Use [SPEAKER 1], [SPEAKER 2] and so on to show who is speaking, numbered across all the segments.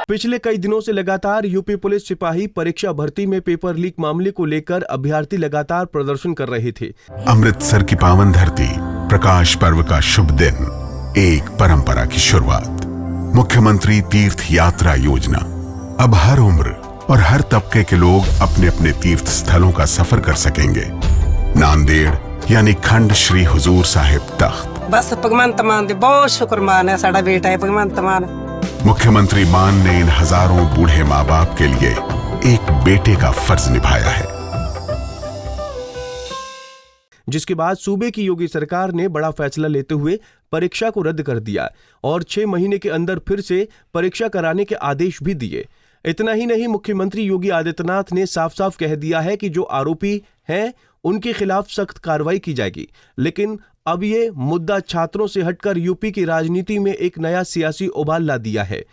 [SPEAKER 1] पिछले कई दिनों से लगातार यूपी पुलिस सिपाही परीक्षा भर्ती में पेपर लीक मामले को लेकर अभ्यर्थी लगातार प्रदर्शन कर रहे थे।
[SPEAKER 2] अमृतसर की पावन धरती, प्रकाश पर्व का शुभ दिन, एक परंपरा की शुरुआत। मुख्यमंत्री तीर्थ यात्रा योजना। अब हर उम्र और हर तबके के लोग अपने अपने तीर्थ स्थलों का सफर कर सकेंगे। नांदेड़ यानी खंड श्री हुजूर साहिब तख्त।
[SPEAKER 3] बस भगवंत मान दे बहुत शुक्रमान है, साडा बेटा है भगवंत मान।
[SPEAKER 2] मुख्यमंत्री मान ने इन हजारों बूढ़े माँ बाप के लिए एक बेटे का फर्ज निभाया है,
[SPEAKER 1] जिसके बाद सूबे की योगी सरकार ने बड़ा फैसला लेते हुए परीक्षा को रद्द कर दिया और 6 महीने के अंदर फिर से परीक्षा कराने के आदेश भी दिए। इतना ही नहीं, मुख्यमंत्री योगी आदित्यनाथ ने साफ साफ कह दिया है कि जो आरोपी हैं उनके खिलाफ सख्त कार्रवाई की जाएगी। लेकिन अब ये मुद्दा छात्रों से हटकर यूपी की राजनीति में एक नया सियासी उबाल ला दिया है।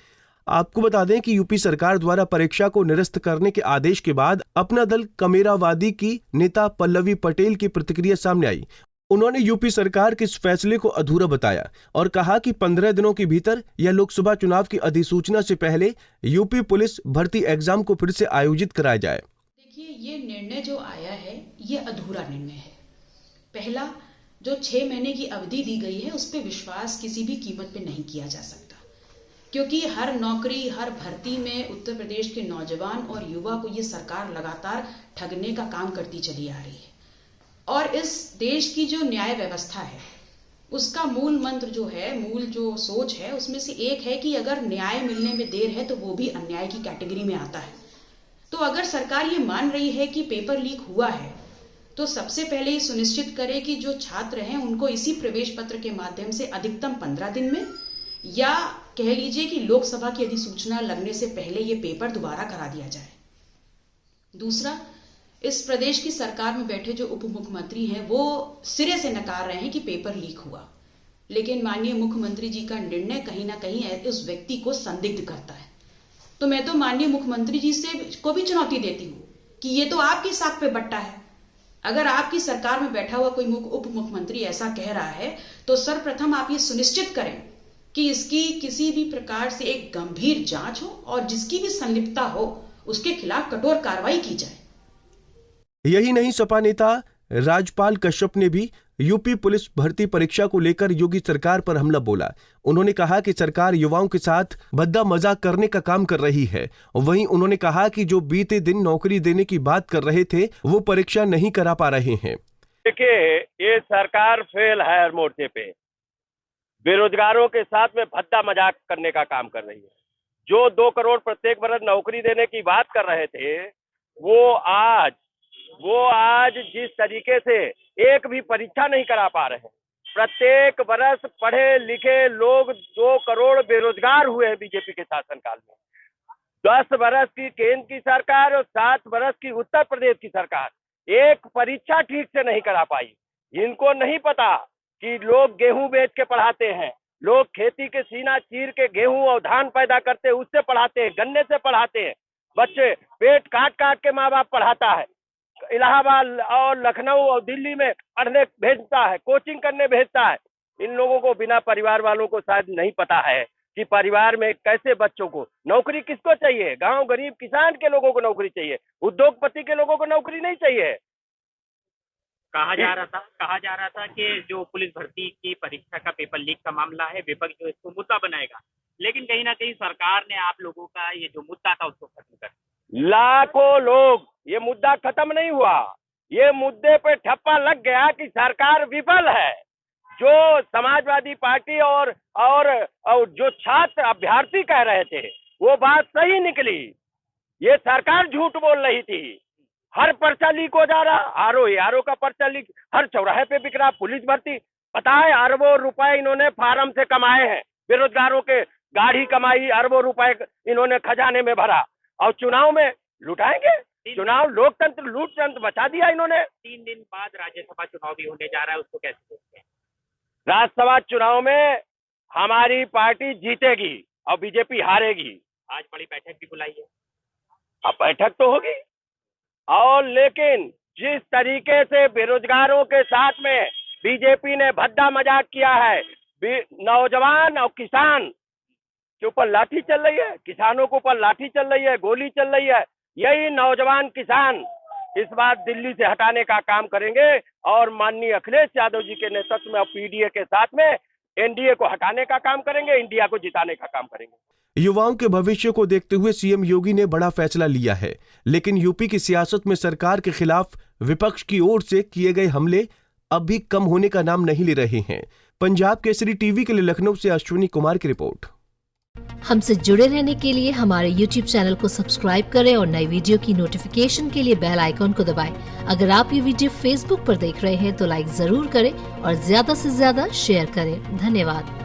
[SPEAKER 1] आपको बता दें कि यूपी सरकार द्वारा परीक्षा को निरस्त करने के आदेश के बाद अपना दल कमेरावादी की नेता पल्लवी पटेल की प्रतिक्रिया सामने आई। उन्होंने यूपी सरकार के इस फैसले को अधूरा बताया और कहा कि 15 दिनों के भीतर या लोकसभा चुनाव की अधिसूचना से पहले यूपी पुलिस भर्ती एग्जाम को फिर से आयोजित कराया जाए।
[SPEAKER 4] देखिए, ये निर्णय जो आया है ये अधूरा निर्णय है। पहला, जो 6 महीने की अवधि दी गई है उस पर विश्वास किसी भी कीमत पे नहीं किया जा सकता, क्योंकि हर नौकरी, हर भर्ती में उत्तर प्रदेश के नौजवान और युवा को ये सरकार लगातार ठगने का काम करती चली आ रही है। और इस देश की जो न्याय व्यवस्था है उसका मूल मंत्र जो है, मूल जो सोच है, उसमें से एक है कि अगर न्याय मिलने में देर है तो वो भी अन्याय की कैटेगरी में आता है। तो अगर सरकार ये मान रही है कि पेपर लीक हुआ है तो सबसे पहले ये सुनिश्चित करे कि जो छात्र हैं उनको इसी प्रवेश पत्र के माध्यम से अधिकतम 15 दिन में, या कह लीजिए कि लोकसभा की अधिसूचना लगने से पहले ये पेपर दोबारा करा दिया जाए। दूसरा, इस प्रदेश की सरकार में बैठे जो उप मुख्यमंत्री हैं वो सिरे से नकार रहे हैं कि पेपर लीक हुआ, लेकिन माननीय मुख्यमंत्री जी का निर्णय कहीं ना कहीं उस व्यक्ति को संदिग्ध करता है। तो मैं तो माननीय मुख्यमंत्री जी से को भी चुनौती देती हूँ कि ये तो आपकी साख पे बट्टा है। अगर आपकी सरकार में बैठा हुआ कोई उप मुख्यमंत्री ऐसा कह रहा है तो सर्वप्रथम आप ये सुनिश्चित करें कि इसकी किसी भी प्रकार से एक गंभीर जांच हो और जिसकी भी संलिप्तता हो उसके खिलाफ कठोर कार्रवाई की जाए।
[SPEAKER 1] यही नहीं, सपा नेता राजपाल कश्यप ने भी यूपी पुलिस भर्ती परीक्षा को लेकर योगी सरकार पर हमला बोला। उन्होंने कहा कि सरकार युवाओं के साथ भद्दा मजाक करने का काम कर रही है। वहीं उन्होंने कहा कि जो बीते दिन नौकरी देने की बात कर रहे थे वो परीक्षा नहीं करा पा रहे हैं।
[SPEAKER 5] देखिए, ये सरकार फेल है हर मोर्चे पे। बेरोजगारों के साथ में भद्दा मजाक करने का काम कर रही है। जो 2 करोड़ प्रत्येक वर्ष नौकरी देने की बात कर रहे थे वो आज जिस तरीके से एक भी परीक्षा नहीं करा पा रहे हैं। प्रत्येक वर्ष पढ़े लिखे लोग 2 करोड़ बेरोजगार हुए हैं बीजेपी के शासनकाल में। 10 वर्ष की केंद्र की सरकार और 7 वर्ष की उत्तर प्रदेश की सरकार एक परीक्षा ठीक से नहीं करा पाई। इनको नहीं पता कि लोग गेहूं बेच के पढ़ाते हैं, लोग खेती के सीना चीर के गेहूं और धान पैदा करते हैं उससे पढ़ाते हैं, गन्ने से पढ़ाते हैं। बच्चे पेट काट काट के माँ बाप पढ़ाता है। इलाहाबाद और लखनऊ और दिल्ली में पढ़ने भेजता है, कोचिंग करने भेजता है। इन लोगों को, बिना परिवार वालों को शायद नहीं पता है कि परिवार में कैसे बच्चों को नौकरी किसको चाहिए। गांव गरीब किसान के लोगों को नौकरी चाहिए, उद्योगपति के लोगों को नौकरी नहीं चाहिए।
[SPEAKER 6] कहा जा रहा था कि जो पुलिस भर्ती की परीक्षा का पेपर लीक का मामला है, विपक्ष जो इसको मुद्दा बनाएगा, लेकिन कहीं ना कहीं सरकार ने आप लोगों का ये जो मुद्दा था उसको खत्म कर दिया।
[SPEAKER 5] लाखों लोग, ये मुद्दा खत्म नहीं हुआ। ये मुद्दे पे ठप्पा लग गया कि सरकार विफल है। जो समाजवादी पार्टी और जो छात्र अभ्यर्थी कह रहे थे वो बात सही निकली। ये सरकार झूठ बोल रही थी। हर पर्चा लीक हो जा रहा, आरओ का पर्चा लीक हर चौराहे पे बिक रहा। पुलिस भर्ती, पता है अरबों रुपए इन्होंने फार्म से कमाए हैं, बेरोजगारों के गाड़ी कमाई, अरबों रुपए इन्होंने खजाने में भरा और चुनाव में लुटाएंगे। चुनाव लोकतंत्र लूट तंत्र बचा दिया इन्होंने।
[SPEAKER 6] 3 दिन बाद राज्यसभा चुनाव भी होने जा रहा है, उसको कैसे देखते हैं?
[SPEAKER 5] राज्यसभा चुनाव में हमारी पार्टी जीतेगी और बीजेपी हारेगी।
[SPEAKER 6] आज बड़ी बैठक भी बुलाई है।
[SPEAKER 5] अब बैठक तो होगी, और लेकिन जिस तरीके से बेरोजगारों के साथ में बीजेपी ने भद्दा मजाक किया है, नौजवान और किसान के ऊपर लाठी चल रही है, किसानों के ऊपर लाठी चल रही है, गोली चल रही है। यही नौजवान किसान इस बार दिल्ली से हटाने का काम करेंगे और माननीय अखिलेश यादव जी के नेतृत्व में और पीडीए के साथ में एनडीए को हटाने का काम करेंगे, इंडिया को जिताने का काम करेंगे।
[SPEAKER 1] युवाओं के भविष्य को देखते हुए सीएम योगी ने बड़ा फैसला लिया है, लेकिन यूपी की सियासत में सरकार के खिलाफ विपक्ष की ओर से किए गए हमले अब भी कम होने का नाम नहीं ले रहे हैं। पंजाब केसरी टीवी के लिए लखनऊ से अश्विनी कुमार की रिपोर्ट।
[SPEAKER 7] हमसे जुड़े रहने के लिए हमारे YouTube चैनल को सब्सक्राइब करें और नई वीडियो की नोटिफिकेशन के लिए बेल आइकॉन को दबाएं। अगर आप ये वीडियो Facebook पर देख रहे हैं तो लाइक जरूर करें और ज्यादा से ज्यादा शेयर करें। धन्यवाद।